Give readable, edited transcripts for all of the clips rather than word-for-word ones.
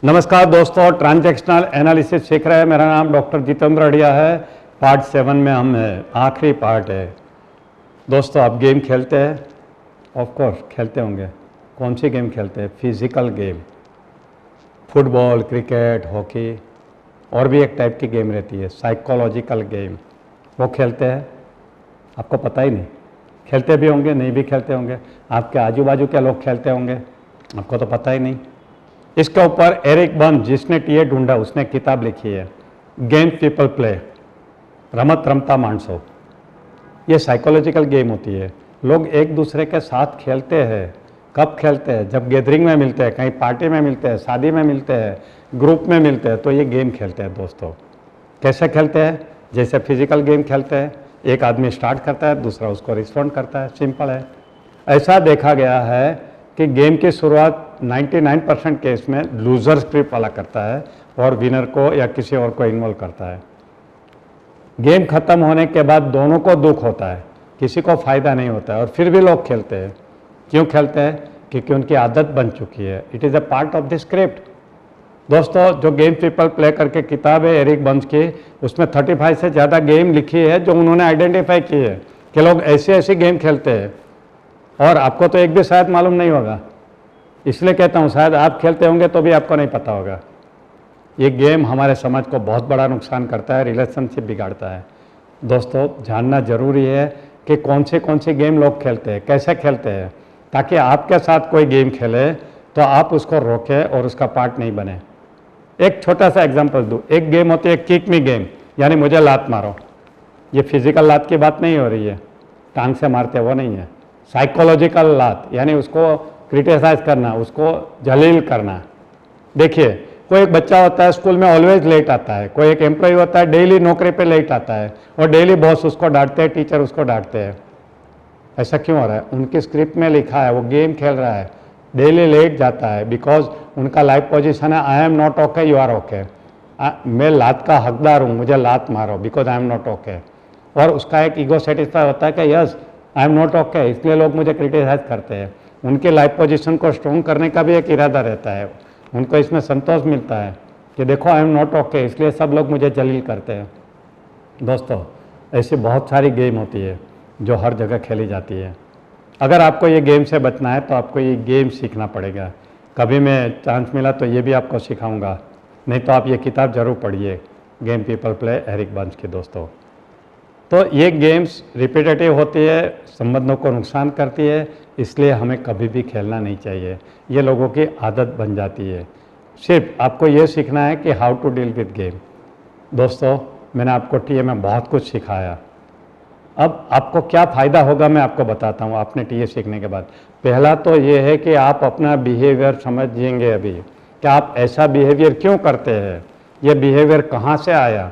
नमस्कार दोस्तों, transactional analysis सीख रहे हैं। मेरा नाम डॉक्टर जितेंद्र अड़िया है। पार्ट 7 में हम हैं, आखिरी पार्ट है। दोस्तों, आप गेम खेलते हैं? ऑफ कोर्स खेलते होंगे। कौन सी गेम खेलते हैं? Physical game, football, cricket, hockey, और भी एक टाइप की गेम रहती है साइकोलॉजिकल गेम, वो खेलते हैं। आपको पता ही नहीं, खेलते भी होंगे, नहीं भी खेलते होंगे। आपके आजू बाजू के लोग खेलते होंगे, आपको तो पता ही नहीं। इसके ऊपर एरिक बर्न्स, जिसने टीए ढूंढा, उसने किताब लिखी है, गेम पीपल प्ले, रमत रमता मानसो। ये साइकोलॉजिकल गेम होती है। लोग एक दूसरे के साथ खेलते हैं। कब खेलते हैं? जब गैदरिंग में मिलते हैं, कहीं पार्टी में मिलते हैं, शादी में मिलते हैं, ग्रुप में मिलते हैं, तो ये गेम खेलते हैं। दोस्तों, कैसे खेलते हैं? जैसे फिजिकल गेम खेलते हैं, एक आदमी स्टार्ट करता है, दूसरा उसको रिस्पॉन्ड करता है। सिंपल है। ऐसा देखा गया है कि गेम की शुरुआत 99% केस में लूजर स्क्रिप्ट वाला करता है और विनर को या किसी और को इन्वॉल्व करता है। गेम खत्म होने के बाद दोनों को दुख होता है, किसी को फ़ायदा नहीं होता है, और फिर भी लोग खेलते हैं। क्यों खेलते हैं? क्योंकि उनकी आदत बन चुकी है। It is a part of the script. दोस्तों, जो गेम पीपल प्ले करके किताब है एरिक बर्न्स की, उसमें 35 से ज़्यादा गेम लिखी है जो उन्होंने आइडेंटिफाई की है कि लोग ऐसे ऐसे गेम खेलते हैं। और आपको तो एक भी शायद मालूम नहीं होगा, इसलिए कहता हूँ शायद आप खेलते होंगे तो भी आपको नहीं पता होगा। ये गेम हमारे समाज को बहुत बड़ा नुकसान करता है, रिलेशनशिप बिगाड़ता है। दोस्तों, जानना जरूरी है कि कौन से गेम लोग खेलते हैं, कैसे खेलते हैं, ताकि आपके साथ कोई गेम खेले तो आप उसको रोकें और उसका पार्ट नहीं बने। एक छोटा सा एग्जांपल दूँ। एक गेम होती है किक मी गेम, यानी मुझे लात मारो। ये फिजिकल लात की बात नहीं हो रही है, टांग से मारते वो नहीं है। साइकोलॉजिकल लात, यानी उसको क्रिटिसाइज करना, उसको जलील करना। देखिए, कोई एक बच्चा होता है स्कूल में ऑलवेज लेट आता है, कोई एक एम्प्लॉय होता है डेली नौकरी पे लेट आता है, और डेली बॉस उसको डांटते हैं, टीचर उसको डांटते हैं। ऐसा क्यों हो रहा है? उनकी स्क्रिप्ट में लिखा है, वो गेम खेल रहा है, डेली लेट जाता है, बिकॉज उनका लाइफ पोजिशन है I am not okay, you are okay. मैं लात का हकदार हूँ, मुझे लात मारो, because I am not okay. और उसका एक ईगो सेटिस्फाई होता है कि yes I am not okay, इसलिए लोग मुझे क्रिटिसाइज करते हैं। उनके लाइफ पोजीशन को स्ट्रॉन्ग करने का भी एक इरादा रहता है। उनको इसमें संतोष मिलता है कि देखो आई एम नॉट ओके, इसलिए सब लोग मुझे जलील करते हैं। दोस्तों, ऐसी बहुत सारी गेम होती है जो हर जगह खेली जाती है। अगर आपको ये गेम से बचना है तो आपको ये गेम सीखना पड़ेगा। कभी मैं चांस मिला तो ये भी आपको सिखाऊंगा, नहीं तो आप ये किताब ज़रूर पढ़िए, game people play, Eric Berne's की। दोस्तों, तो ये गेम्स रिपीटेटिव होती है, संबंधों को नुकसान करती है, इसलिए हमें कभी भी खेलना नहीं चाहिए। ये लोगों की आदत बन जाती है। सिर्फ आपको ये सीखना है कि how to deal with game. दोस्तों, मैंने आपको टीए में बहुत कुछ सिखाया। अब आपको क्या फ़ायदा होगा मैं आपको बताता हूँ आपने टीए सीखने के बाद। पहला तो ये है कि आप अपना बिहेवियर समझेंगे अभी कि आप ऐसा बिहेवियर क्यों करते हैं, ये बिहेवियर कहाँ से आया।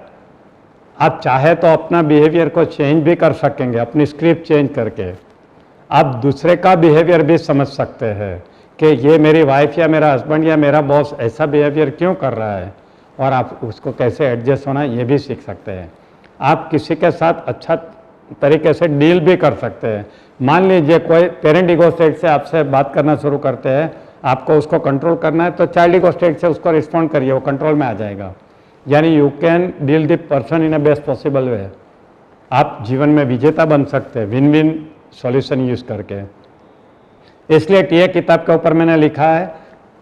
आप चाहे तो अपना बिहेवियर को चेंज भी कर सकेंगे, अपनी स्क्रिप्ट चेंज करके। आप दूसरे का बिहेवियर भी समझ सकते हैं कि ये मेरी वाइफ या मेरा हस्बैंड या मेरा बॉस ऐसा बिहेवियर क्यों कर रहा है, और आप उसको कैसे एडजस्ट होना ये भी सीख सकते हैं। आप किसी के साथ अच्छा तरीके से डील भी कर सकते हैं। मान लीजिए कोई पेरेंट ईगो स्टेट से आपसे बात करना शुरू करते हैं, आपको उसको कंट्रोल करना है, तो चाइल्ड ईगो स्टेट से उसको रिस्पॉन्ड करिए, वो कंट्रोल में आ जाएगा। यानी you can deal the person in a best possible way. आप जीवन में विजेता बन सकते हैं विन विन सॉल्यूशन यूज करके। इसलिए टीए किताब के ऊपर मैंने लिखा है,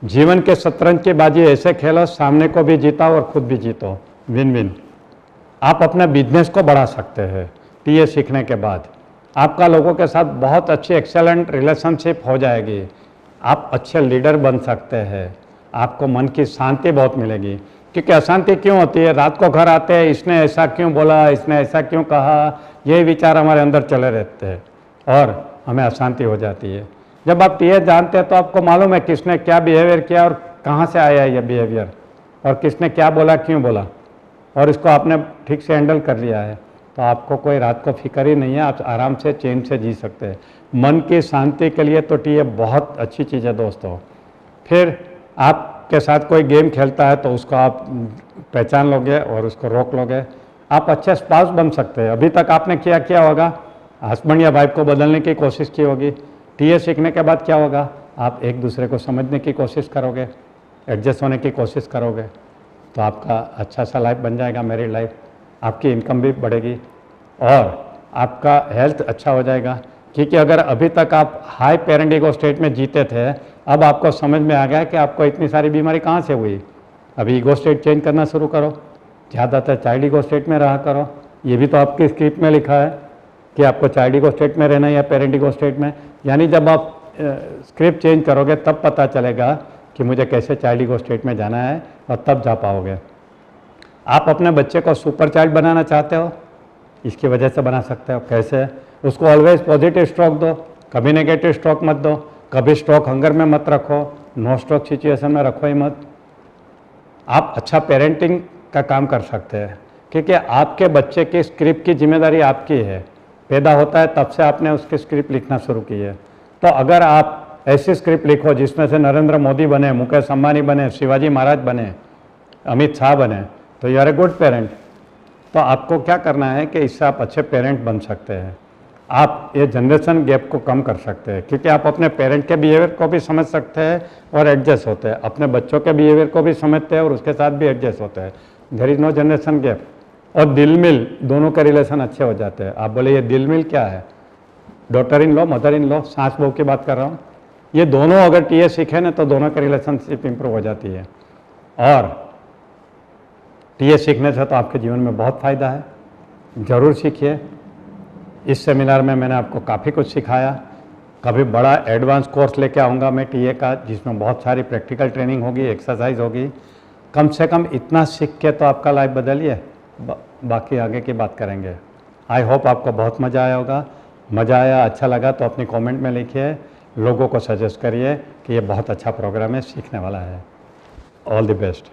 जीवन के शतरंज की बाजी ऐसे खेलो, सामने को भी जीताओ और खुद भी जीतो, विन विन। आप अपना बिजनेस को बढ़ा सकते हैं टीए सीखने के बाद। आपका लोगों के साथ बहुत अच्छी एक्सेलेंट रिलेशनशिप हो जाएगी। आप अच्छे लीडर बन सकते हैं। आपको मन की शांति बहुत मिलेगी। क्योंकि अशांति क्यों होती है? रात को घर आते हैं, इसने ऐसा क्यों बोला, इसने ऐसा क्यों कहा, ये विचार हमारे अंदर चले रहते हैं और हमें अशांति हो जाती है। जब आप टीए जानते हैं तो आपको मालूम है किसने क्या बिहेवियर किया और कहाँ से आया है ये बिहेवियर, और किसने क्या बोला, क्यों बोला, और इसको आपने ठीक से हैंडल कर लिया है, तो आपको कोई रात को फिक्र ही नहीं है। आप आराम से चैन से जी सकते हैं। मन की शांति के लिए तो टीए बहुत अच्छी चीज़ है दोस्तों। फिर आपके साथ कोई गेम खेलता है तो उसको आप पहचान लोगे और उसको रोक लोगे। आप अच्छे स्पाउस बन सकते हैं। अभी तक आपने क्या होगा, हस्बैंड या वाइफ को बदलने की कोशिश की होगी। टीए सीखने के बाद क्या होगा, आप एक दूसरे को समझने की कोशिश करोगे। एडजस्ट होने की कोशिश करोगे तो आपका अच्छा सा लाइफ बन जाएगा, मैरिड लाइफ। आपकी इनकम भी बढ़ेगी और आपका हेल्थ अच्छा हो जाएगा। क्योंकि अगर अभी तक आप हाई पेरेंट ईगो स्टेट में जीते थे, अब आपको समझ में आ गया कि आपको इतनी सारी बीमारी कहाँ से हुई। अभी ईगो स्टेट चेंज करना शुरू करो, ज़्यादातर चाइल्ड ईगो स्टेट में रहा करो। ये भी तो आपकी स्क्रिप्ट में लिखा है कि आपको चाइल्ड ईगो स्टेट में रहना है या पेरेंट ईगो स्टेट में। यानी जब आप स्क्रिप्ट चेंज करोगे तब पता चलेगा कि मुझे कैसे चाइल्ड ईगो स्टेट में जाना है और तब जा पाओगे। आप अपने बच्चे को सुपर चाइल्ड बनाना चाहते हो, इसकी वजह से बना सकते हो। कैसे? उसको ऑलवेज पॉजिटिव स्ट्रोक दो, कभी नेगेटिव स्ट्रोक मत दो, कभी स्ट्रोक हंगर में मत रखो, नो स्ट्रोक सिचुएशन में रखो ही मत। आप अच्छा पेरेंटिंग का काम कर सकते हैं क्योंकि आपके बच्चे की स्क्रिप्ट की जिम्मेदारी आपकी है। पैदा होता है तब से आपने उसकी स्क्रिप्ट लिखना शुरू की है। तो अगर आप ऐसी स्क्रिप्ट लिखो जिसमें से नरेंद्र मोदी बने, मुकेश अंबानी बने, शिवाजी महाराज बने, अमित शाह बने, तो you are a good parent. तो आपको क्या करना है कि इससे आप अच्छे पेरेंट बन सकते हैं। आप ये जनरेशन गैप को कम कर सकते हैं क्योंकि आप अपने पेरेंट के बिहेवियर को भी समझ सकते हैं और एडजस्ट होते हैं, अपने बच्चों के बिहेवियर को भी समझते हैं और उसके साथ भी एडजस्ट होते हैं। There is no generation gap. और दिल मिल दोनों के रिलेशन अच्छे हो जाते हैं। आप बोले ये दिल मिल क्या है? Daughter in law, mother in law, सास बहू की बात कर रहा हूँ। ये दोनों अगर टीए सीखे ना तो दोनों की रिलेशनशिप इंप्रूव हो जाती है। और टीए सीखने से तो आपके जीवन में बहुत फ़ायदा है, ज़रूर सीखिए। इस सेमिनार में मैंने आपको काफ़ी कुछ सिखाया। कभी बड़ा एडवांस कोर्स लेके आऊँगा मैं टीए का, जिसमें बहुत सारी प्रैक्टिकल ट्रेनिंग होगी, एक्सरसाइज होगी। कम से कम इतना सीख के तो आपका लाइफ बदलिए, बाकी आगे की बात करेंगे। आई होप आपको बहुत मज़ा आया होगा। मज़ा आया, अच्छा लगा तो अपनी कमेंट में लिखिए, लोगों को सजेस्ट करिए कि ये बहुत अच्छा प्रोग्राम है, सीखने वाला है। All the best.